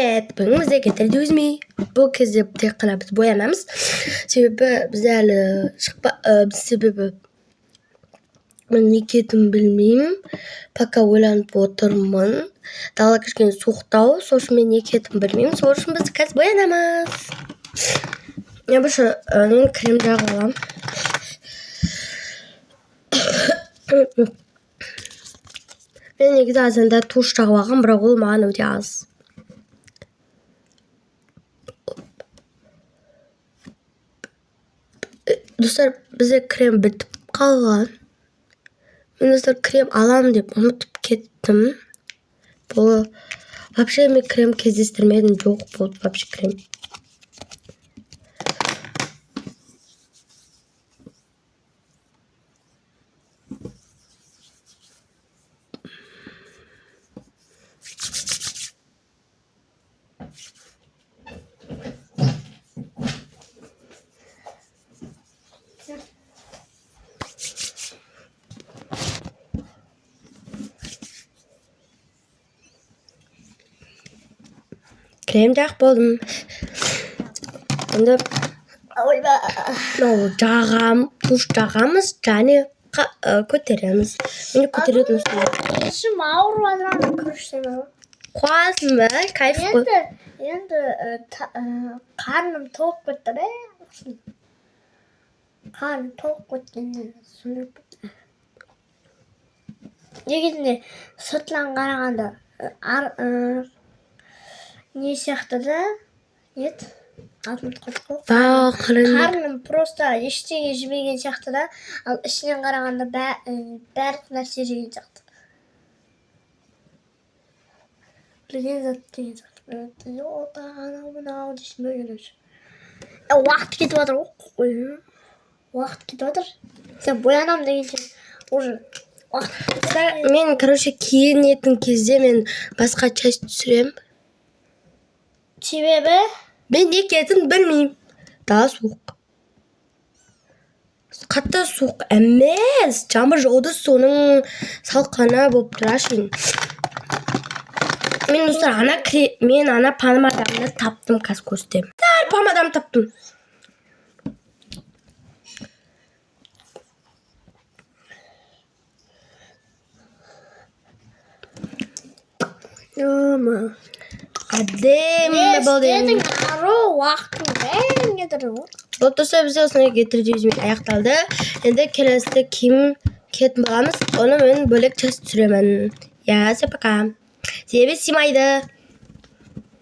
рахмет. Бүгін бізде кетірді өзіме. Бұл кезде тек қана біз боянамыз. Себебі біз әлі себебі мен не кетім білмеймін. Пока ойланып отырмын. Дала кішкене суықтау. Сол үшін мен не кетім білмеймін. Сол үшін біз қазір боянамыз. Я больше мен крем жағып аламын. Мен негізі азанда туш жағып алғам, бірақ ол маған өте аз. Достар, бізде крем бітіп қалған. Мен достар крем алам деп ұмытып кеттім. Бұл вообще мен крем кездестірмедім, жоқ болды вообще крем. Крем жағып болдым. Енді туш жағамыз және көтереміз. Мені көтеретін ұстайды. Ішім ауырып жатырған күріштен. Қуасың ба? Кайф қой. Енді қарным тоқ кетті. Қарным тоқ кеткеннен сүріп. Негізінде сыртынан қарағанда не сияқты да? Ет? Қарным просто ештеңе жемеген сияқты да, ал ішінен қарағанда барлық нәрсе жеген сияқты. Білген зат деген сияқты. Анау дейсің бөлген өзі. Уақыт кетіп жатыр ғой. Уақыт кетіп жатыр. Сен боянам дегенше уже уақыт. Мен, киінетін кезде мен басқа часть түсірем. Себебі? Мен не кетін білмеймін. Дала суық. Қатты суық емес. Жаңбыр жауды, соның салқаны болып тұрашын. Мен достар, мен ана помадамды таптым Казкосте. Помадамды таптым. Әдемі болдым. Уақытын бәрін кетірді. Бұл достар, бізде осындай кетірді өзімен аяқталды. Енді келесіде киім кетін боламыз. Оны мен бөлек часть түсіремін. Все пока. Себе симайды.